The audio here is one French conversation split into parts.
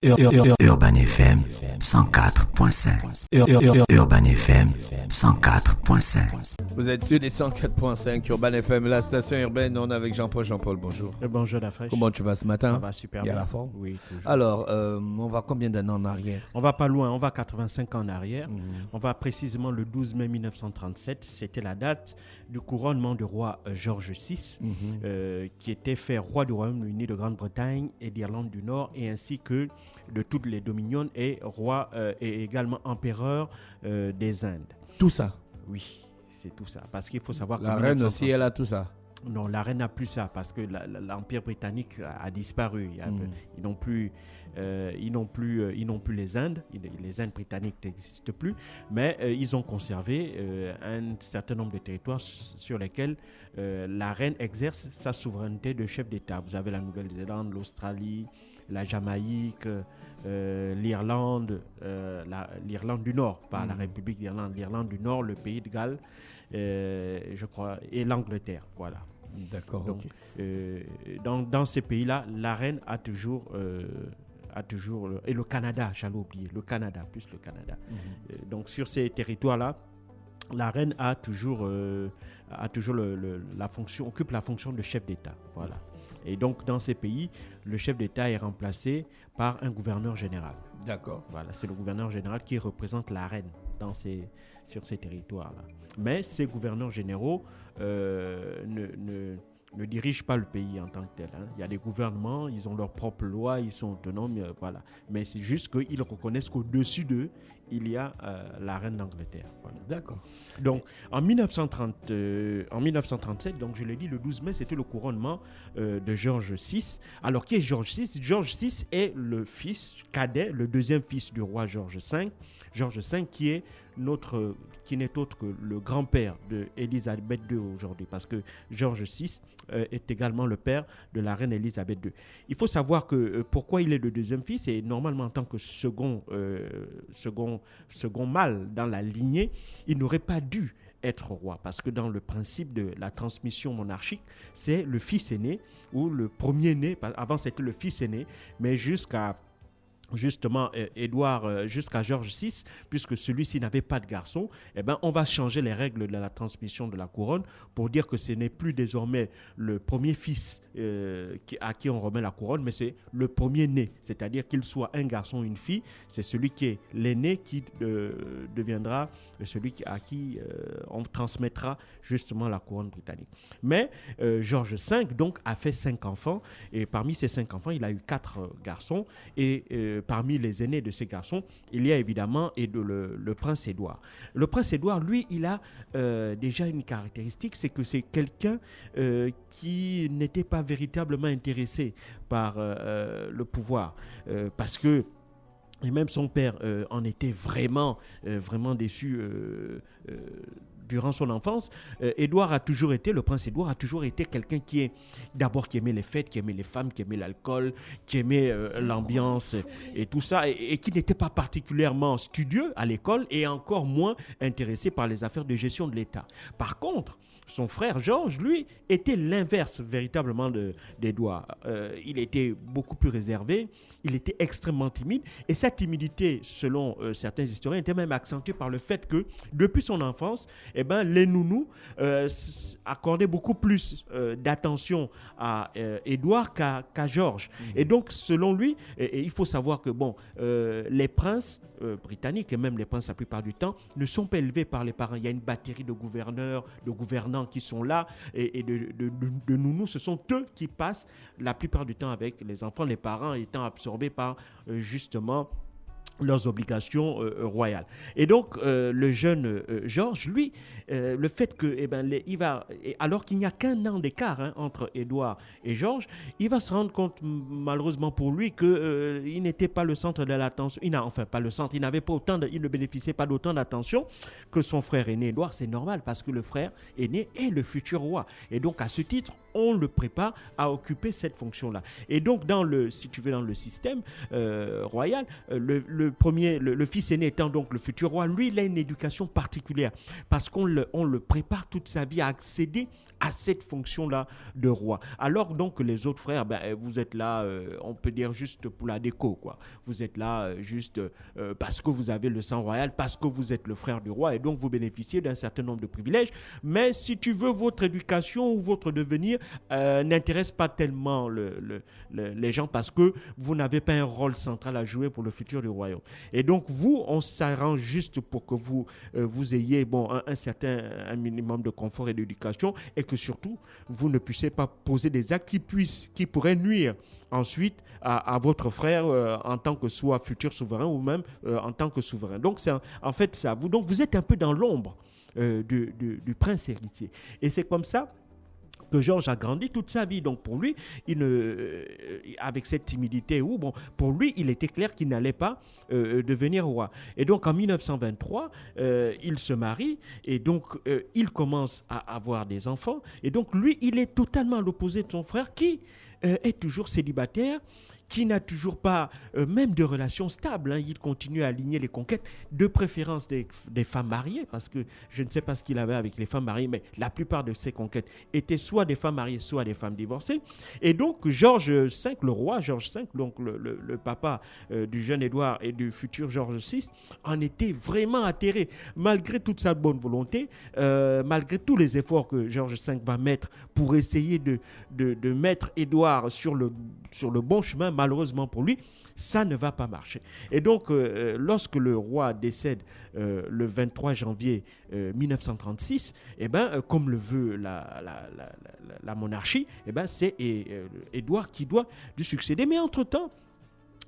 Urban FM 104.5. Urban FM 104.5. Vous êtes sur les 104.5 Urban FM, la station urbaine. On est avec Jean-Paul. Jean-Paul, bonjour. Bonjour la fraîche. Comment tu vas ce matin? Ça va super bien. Il y a la forme? Oui, toujours. Alors, on va combien d'années en arrière? On va pas loin, on va 85 ans en arrière. On va précisément le 12 mai 1937. C'était la date du couronnement du roi George VI, qui était fait roi du Royaume-Uni de Grande-Bretagne et d'Irlande du Nord, et ainsi que de toutes les dominions, et roi et également empereur des Indes. Tout ça? Oui, c'est tout ça. Parce qu'il faut savoir que la reine aussi, elle a tout ça? Non, la reine n'a plus ça parce que l'Empire britannique a disparu. Ils n'ont plus les Indes. Les Indes britanniques n'existent plus, mais ils ont conservé un certain nombre de territoires sur lesquels la reine exerce sa souveraineté de chef d'État. Vous avez la Nouvelle-Zélande, l'Australie, la Jamaïque, l'Irlande, l'Irlande du Nord, pas la République d'Irlande, l'Irlande du Nord, le pays de Galles, je crois, et l'Angleterre, voilà. D'accord. Donc, okay. Dans ces pays-là, la reine a toujours et le Canada, j'allais oublier, le Canada. Donc sur ces territoires-là, la reine a toujours occupe la fonction de chef d'État, voilà. Et donc, dans ces pays, le chef d'État est remplacé par un gouverneur général. D'accord. Voilà, c'est le gouverneur général qui représente la reine sur ces territoires-là. Mais ces gouverneurs généraux ne dirigent pas le pays en tant que tel. Il y a des gouvernements, ils ont leurs propres lois, ils sont autonomes, voilà. Mais c'est juste qu'ils reconnaissent qu'au-dessus d'eux, il y a la reine d'Angleterre. Voilà. D'accord. Donc, en 1937, donc je l'ai dit, le 12 mai, c'était le couronnement de George VI. Alors, qui est George VI? George VI est le fils cadet, le deuxième fils du roi George V. George V qui n'est autre que le grand-père d'Élisabeth II aujourd'hui, parce que George VI est également le père de la reine Élisabeth II. Il faut savoir que pourquoi il est le deuxième fils, et normalement en tant que second mâle dans la lignée, il n'aurait pas dû être roi, parce que dans le principe de la transmission monarchique, c'est le fils aîné ou le premier-né. Avant c'était le fils aîné, mais jusqu'à jusqu'à George VI, puisque celui-ci n'avait pas de garçon, on va changer les règles de la transmission de la couronne pour dire que ce n'est plus désormais le premier fils à qui on remet la couronne, mais c'est le premier né, c'est-à-dire qu'il soit un garçon ou une fille, c'est celui qui est l'aîné qui deviendra celui à qui on transmettra justement la couronne britannique. Mais George V donc a fait 5 enfants, et parmi ces 5 enfants, il a eu 4 garçons, et parmi les aînés de ces garçons, il y a évidemment le prince Édouard. Le prince Édouard, lui, il a déjà une caractéristique, c'est que c'est quelqu'un qui n'était pas véritablement intéressé par le pouvoir, parce que et même son père en était vraiment déçu durant son enfance. Le prince Édouard a toujours été quelqu'un qui aimait les fêtes, qui aimait les femmes, qui aimait l'alcool, qui aimait l'ambiance et tout ça, et qui n'était pas particulièrement studieux à l'école et encore moins intéressé par les affaires de gestion de l'État. Par contre, son frère Georges, lui, était l'inverse véritablement d'Édouard. Il était beaucoup plus réservé, il était extrêmement timide, et cette timidité, selon certains historiens, était même accentuée par le fait que, depuis son enfance, les nounous accordaient beaucoup plus d'attention à Édouard qu'à Georges. Et donc, selon lui, il faut savoir que les princes britanniques, et même les princes la plupart du temps, ne sont pas élevés par les parents. Il y a une batterie de gouverneurs, de gouvernants qui sont là, et de nounous. Ce sont eux qui passent la plupart du temps avec les enfants, les parents étant absorbés par justement leurs obligations royales. Et donc, le jeune Georges, lui, le fait que, alors qu'il n'y a qu'un an d'écart entre Édouard et Georges, il va se rendre compte, malheureusement pour lui, qu'il n'était pas le centre de l'attention. Il ne bénéficiait pas d'autant d'attention que son frère aîné Édouard. C'est normal, parce que le frère aîné est le futur roi. Et donc, à ce titre, on le prépare à occuper cette fonction-là. Et donc, si tu veux, dans le système royal, le fils aîné étant donc le futur roi, lui, il a une éducation particulière parce qu'on le prépare toute sa vie à accéder à cette fonction-là de roi. Alors donc que les autres frères, vous êtes là, on peut dire juste pour la déco, quoi. Vous êtes là juste parce que vous avez le sang royal, parce que vous êtes le frère du roi, et donc vous bénéficiez d'un certain nombre de privilèges. Mais si tu veux, votre éducation ou votre devenir n'intéresse pas tellement les gens parce que vous n'avez pas un rôle central à jouer pour le futur du royaume. Et donc vous, on s'arrange juste pour que vous ayez un minimum de confort et d'éducation, et que surtout, vous ne puissiez pas poser des actes qui pourraient nuire ensuite à votre frère en tant que soit futur souverain ou même en tant que souverain. Donc, c'est en fait ça. Donc, vous êtes un peu dans l'ombre du prince héritier. Et c'est comme ça que Georges a grandi toute sa vie. Donc pour lui, avec cette timidité, pour lui, il était clair qu'il n'allait pas devenir roi. Et donc en 1923, il se marie et donc il commence à avoir des enfants. Et donc lui, il est totalement à l'opposé de son frère qui est toujours célibataire, qui n'a toujours pas même de relations stables. Il continue à aligner les conquêtes, de préférence des femmes mariées, parce que je ne sais pas ce qu'il avait avec les femmes mariées, mais la plupart de ses conquêtes étaient soit des femmes mariées, soit des femmes divorcées. Et donc Georges V, le roi Georges V, donc le papa du jeune Édouard et du futur Georges VI, en était vraiment atterré. Malgré toute sa bonne volonté, malgré tous les efforts que Georges V va mettre pour essayer de mettre Édouard sur le bon chemin, malheureusement pour lui, ça ne va pas marcher. Et donc, lorsque le roi décède le 23 janvier 1936, comme le veut la monarchie, c'est Édouard qui doit lui succéder. Mais entre-temps,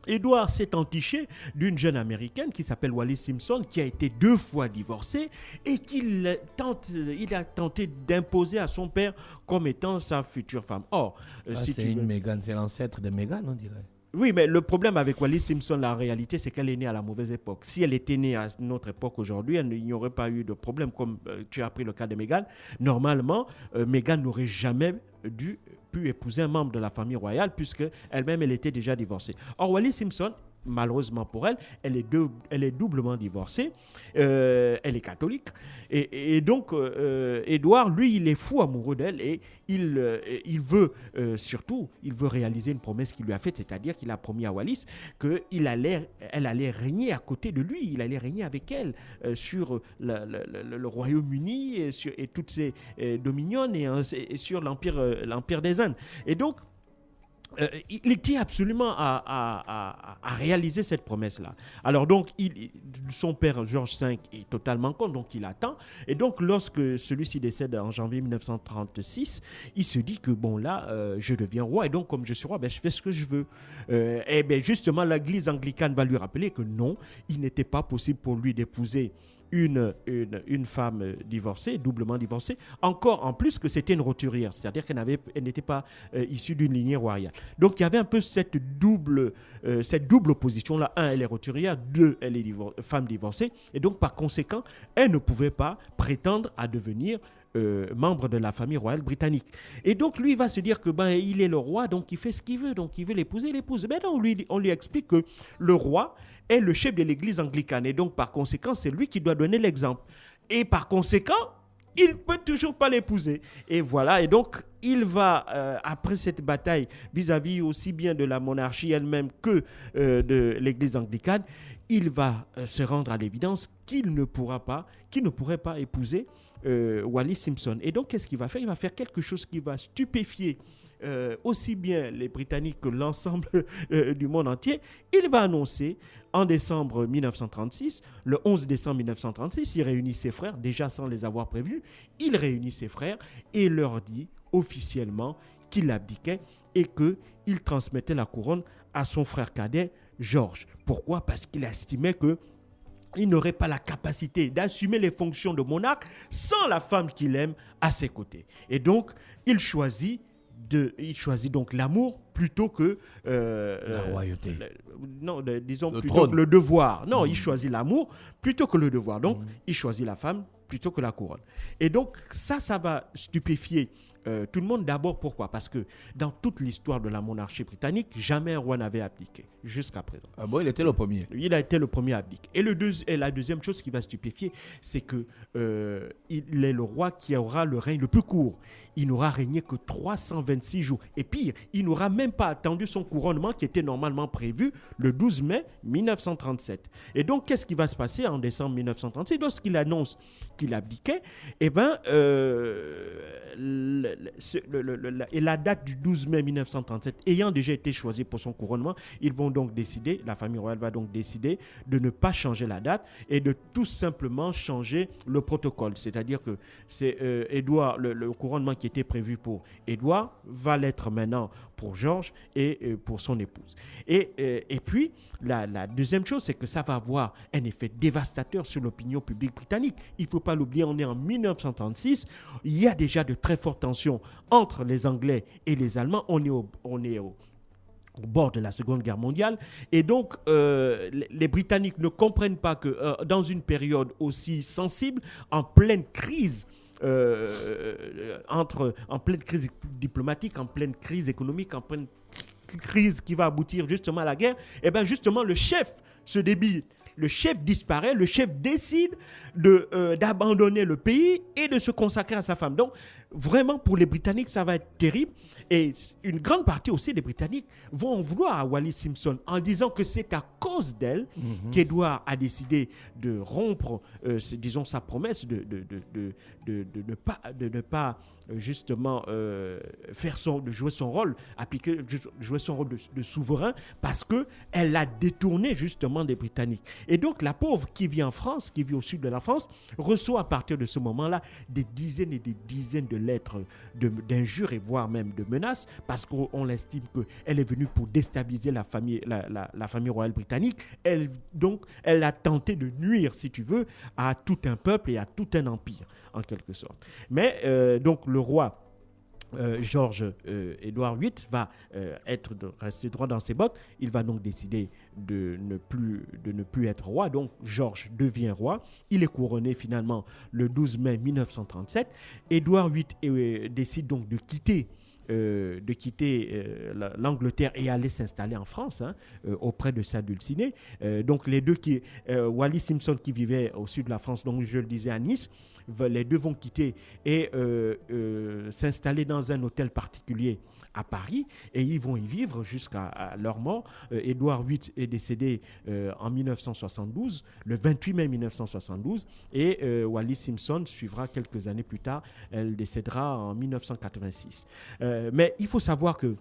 Édouard s'est entiché d'une jeune américaine qui s'appelle Wallis Simpson, qui a été 2 fois divorcée et il a tenté d'imposer à son père comme étant sa future femme. Or, Meghan, c'est l'ancêtre de Meghan, on dirait. Oui, mais le problème avec Wallis Simpson, la réalité, c'est qu'elle est née à la mauvaise époque. Si elle était née à notre époque aujourd'hui, il n'y aurait pas eu de problème, comme tu as pris le cas de Meghan. Normalement, Meghan n'aurait jamais pu épouser un membre de la famille royale, puisque elle-même, elle était déjà divorcée. Or, Wallis Simpson, malheureusement pour elle, elle est doublement divorcée, elle est catholique, et donc Édouard, lui, il est fou amoureux d'elle, et il veut réaliser une promesse qu'il lui a faite, c'est-à-dire qu'il a promis à Wallis qu'elle allait régner à côté de lui, il allait régner avec elle sur le Royaume-Uni et toutes ses dominions et sur l'Empire des Indes. Et donc, il tient absolument à réaliser cette promesse-là. Alors donc, son père Georges V est totalement contre, donc il attend. Et donc, lorsque celui-ci décède en janvier 1936, il se dit que je deviens roi. Et donc, comme je suis roi, je fais ce que je veux. Et bien justement, l'église anglicane va lui rappeler que non, il n'était pas possible pour lui d'épouser une femme divorcée, doublement divorcée, encore en plus que c'était une roturière, c'est-à-dire qu'elle n'était pas issue d'une lignée royale. Donc il y avait un peu cette double opposition-là. 1, elle est roturière, 2, elle est femme divorcée, et donc par conséquent, elle ne pouvait pas prétendre à devenir membre de la famille royale britannique. Et donc lui, il va se dire que il est le roi, donc il fait ce qu'il veut, donc il veut l'épouser, il l'épouse. Mais non, on lui explique que le roi est le chef de l'église anglicane, et donc par conséquent, c'est lui qui doit donner l'exemple. Et par conséquent, il ne peut toujours pas l'épouser. Et voilà, et donc il va, après cette bataille vis-à-vis aussi bien de la monarchie elle-même que de l'église anglicane, il va se rendre à l'évidence qu'il ne pourrait pas épouser Wallis Simpson. Et donc, qu'est-ce qu'il va faire? Il va faire quelque chose qui va stupéfier aussi bien les Britanniques que l'ensemble du monde entier. Il va annoncer en décembre 1936, le 11 décembre 1936, il réunit ses frères, déjà sans les avoir prévenus, il réunit ses frères et leur dit officiellement qu'il abdiquait et qu'il transmettait la couronne à son frère cadet, Georges. Pourquoi? Parce qu'il estimait qu'il n'aurait pas la capacité d'assumer les fonctions de monarque sans la femme qu'il aime à ses côtés. Et donc, il choisit donc l'amour plutôt que la royauté. Plutôt que le devoir. Non, il choisit l'amour plutôt que le devoir. Donc, il choisit la femme plutôt que la couronne. Et donc, ça va stupéfier tout le monde d'abord, pourquoi? Parce que dans toute l'histoire de la monarchie britannique, jamais un roi n'avait abdiqué jusqu'à présent. Ah bon, il était le premier. Il a été le premier à abdiquer. Et la deuxième chose qui va stupéfier, c'est que il est le roi qui aura le règne le plus court. Il n'aura régné que 326 jours. Et pire, il n'aura même pas attendu son couronnement qui était normalement prévu le 12 mai 1937. Et donc, qu'est-ce qui va se passer en décembre 1936 lorsqu'il annonce qu'il abdiquait? Eh bien, la date du 12 mai 1937 ayant déjà été choisie pour son couronnement, ils vont donc décider, la famille royale va donc décider de ne pas changer la date et de tout simplement changer le protocole. C'est-à-dire que c'est Édouard, le couronnement qui était prévu pour Édouard va l'être maintenant pour Georges et pour son épouse. Et puis, la deuxième chose, c'est que ça va avoir un effet dévastateur sur l'opinion publique britannique. Il ne faut pas l'oublier, on est en 1936. Il y a déjà de très fortes tensions entre les Anglais et les Allemands. On est au bord de la Seconde Guerre mondiale. Et donc, les Britanniques ne comprennent pas que dans une période aussi sensible, en pleine crise, en pleine crise diplomatique, en pleine crise économique, en pleine crise qui va aboutir justement à la guerre, et bien justement le chef se débite. Le chef disparaît, le chef décide d'abandonner le pays et de se consacrer à sa femme. Donc, vraiment, pour les Britanniques, ça va être terrible. Et une grande partie aussi des Britanniques vont en vouloir à Wallis Simpson en disant que c'est à cause d'elle qu'Édouard a décidé de rompre, disons, sa promesse de ne pas justement de jouer son rôle, jouer son rôle de souverain, parce qu'elle l'a détourné justement des Britanniques. Et donc, la pauvre qui vit en France, qui vit au sud de la France, reçoit à partir de ce moment-là des dizaines et des dizaines de lettres d'injures et voire même de menaces, parce qu'on estime qu'elle est venue pour déstabiliser la famille royale britannique. Elle a tenté de nuire, si tu veux, à tout un peuple et à tout un empire, en quelque sorte. Mais donc le roi Édouard VIII va rester droit dans ses bottes. Il va donc décider de ne plus être roi. Donc Georges devient roi. Il est couronné finalement le 12 mai 1937. Édouard VIII décide donc de quitter l'Angleterre et aller s'installer en France, auprès de sa dulcinée. Donc les deux Wallis Simpson qui vivait au sud de la France, donc je le disais à Nice, les deux vont quitter et s'installer dans un hôtel particulier à Paris, et ils vont y vivre jusqu'à leur mort. Édouard VIII est décédé en 1972, le 28 mai 1972, et Wallis Simpson suivra quelques années plus tard. Elle décédera en 1986. Mais il faut savoir que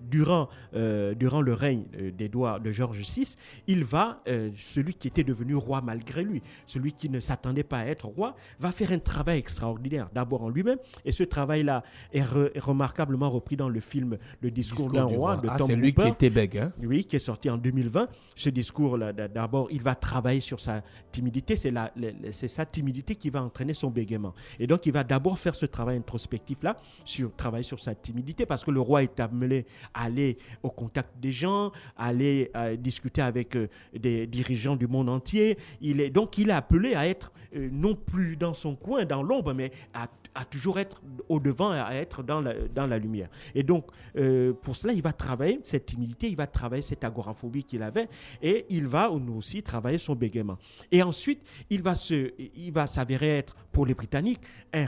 durant le règne de Georges VI, il va, celui qui était devenu roi malgré lui, celui qui ne s'attendait pas à être roi, va faire un travail extraordinaire, d'abord en lui-même, et ce travail-là est remarquablement repris dans le film Le discours d'un roi de Tom Hooper. C'est lui qui était bègue, hein? Oui, qui est sorti en 2020. Ce discours-là, d'abord, il va travailler sur sa timidité, c'est sa timidité qui va entraîner son bégaiement. Et donc, il va d'abord faire ce travail introspectif-là, travailler sur sa timidité, parce que le roi est amené à aller au contact des gens, aller discuter avec des dirigeants du monde entier. Il est appelé à être non plus dans son coin, dans l'ombre, mais à toujours être au devant, à être dans la lumière. Et donc, pour cela, il va travailler cette timidité, il va travailler cette agoraphobie qu'il avait, et il va aussi travailler son bégaiement. Et ensuite, il va s'avérer être, pour les Britanniques, un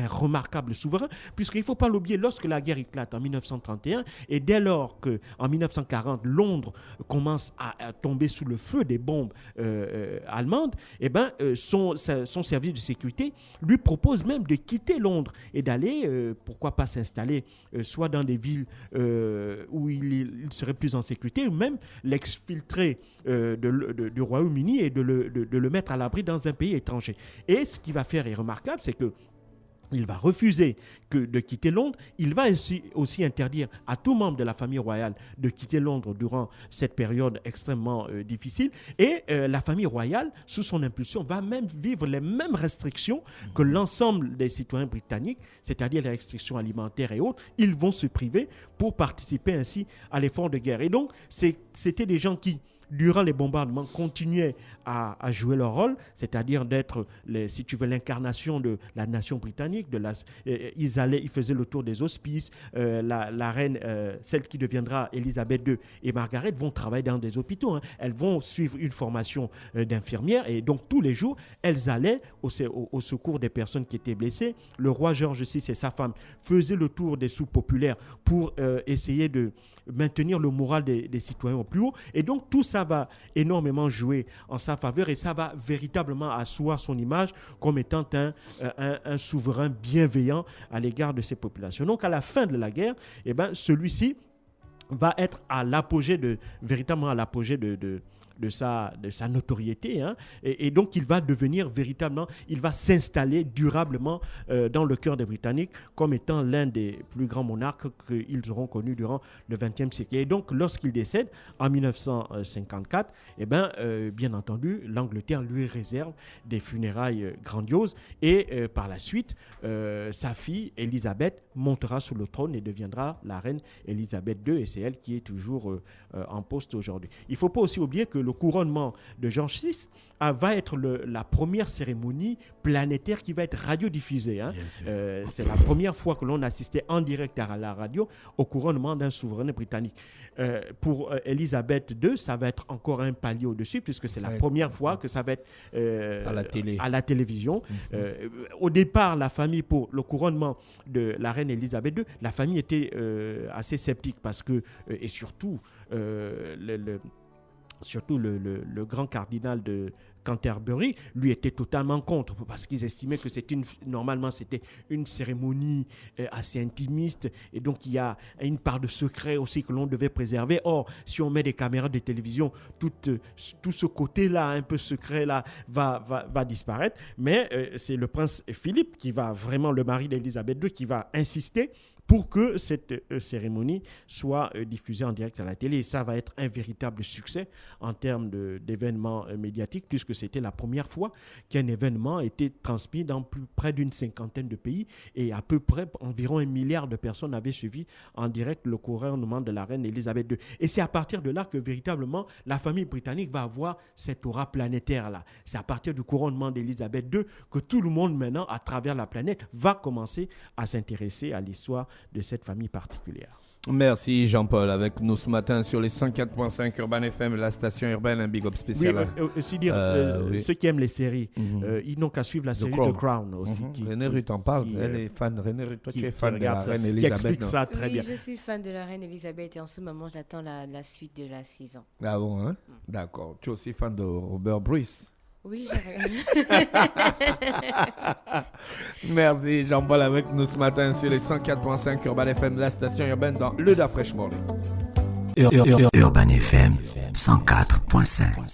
remarquable souverain, puisqu'il ne faut pas l'oublier, lorsque la guerre éclate en 1931, et dès lors qu'en 1940, Londres commence à tomber sous le feu des bombes allemandes, son service de sécurité lui propose même de quitter Londres et d'aller, pourquoi pas s'installer soit dans des villes où il serait plus en sécurité, ou même l'exfiltrer du Royaume-Uni et de le mettre à l'abri dans un pays étranger. Et ce qui va faire est remarquable, c'est que il va refuser de quitter Londres. Il va aussi interdire à tout membre de la famille royale de quitter Londres durant cette période extrêmement difficile. Et la famille royale, sous son impulsion, va même vivre les mêmes restrictions que l'ensemble des citoyens britanniques, c'est-à-dire les restrictions alimentaires et autres. Ils vont se priver pour participer ainsi à l'effort de guerre. Et donc, c'était des gens qui durant les bombardements, continuaient à jouer leur rôle, c'est-à-dire d'être, si tu veux, l'incarnation de la nation britannique. Ils faisaient le tour des hospices. La reine, celle qui deviendra Elisabeth II et Margaret, vont travailler dans des hôpitaux. Elles vont suivre une formation d'infirmières et donc tous les jours, elles allaient au secours des personnes qui étaient blessées. Le roi George VI et sa femme faisaient le tour des soupes populaires pour essayer de maintenir le moral des citoyens au plus haut. Et donc, tout ça va énormément jouer en sa faveur et ça va véritablement asseoir son image comme étant un souverain bienveillant à l'égard de ses populations. Donc, à la fin de la guerre, celui-ci va être véritablement à l'apogée de sa notoriété. Et donc, il va devenir véritablement, il va s'installer durablement dans le cœur des Britanniques comme étant l'un des plus grands monarques qu'ils auront connus durant le XXe siècle. Et donc, lorsqu'il décède en 1954, bien entendu, l'Angleterre lui réserve des funérailles grandioses et par la suite, sa fille, Elisabeth, montera sur le trône et deviendra la reine Elisabeth II et c'est elle qui est toujours en poste aujourd'hui. Il ne faut pas aussi oublier que le couronnement de George VI va être la première cérémonie planétaire qui va être radiodiffusée. C'est la première fois que l'on assistait en direct à la radio au couronnement d'un souverain britannique. Pour Elisabeth II, ça va être encore un palier au-dessus puisque c'est la première fois que ça va être à la télévision. Au départ, la famille, pour le couronnement de la reine Elisabeth II, la famille était assez sceptique parce que, et surtout, le grand cardinal de Canterbury, lui était totalement contre parce qu'ils estimaient que normalement c'était une cérémonie assez intimiste et donc il y a une part de secret aussi que l'on devait préserver. Or, si on met des caméras de télévision, tout ce côté-là, un peu secret-là, va disparaître. Mais c'est le prince Philippe qui va vraiment, le mari d'Elisabeth II, qui va insister pour que cette cérémonie soit diffusée en direct à la télé. Et ça va être un véritable succès en termes d'événements médiatiques, puisque c'était la première fois qu'un événement était transmis dans près d'une cinquantaine de pays, et à peu près environ 1 milliard de personnes avaient suivi en direct le couronnement de la reine Elisabeth II. Et c'est à partir de là que véritablement la famille britannique va avoir cette aura planétaire-là. C'est à partir du couronnement d'Elisabeth II que tout le monde maintenant, à travers la planète, va commencer à s'intéresser à l'histoire de cette famille particulière. Merci Jean-Paul, avec nous ce matin sur les 104.5 Urban FM, la station urbaine, un big up spécial. Oui, aussi dire, ceux qui aiment les séries, ils n'ont qu'à suivre la série The Crown aussi. René Rue t'en parle, elle est fan. René Rue, toi tu es fan de la reine Elisabeth. Qui explique ça très bien. Je suis fan de la reine Elisabeth et en ce moment j'attends la suite de la saison. Ah bon, hein? D'accord. Tu es aussi fan de Robert Bruce? Oui, Merci Jean-Paul avec nous ce matin sur les 104.5 Urban FM, la station urbaine dans le Da Fresh Morning. Urban FM 104.5.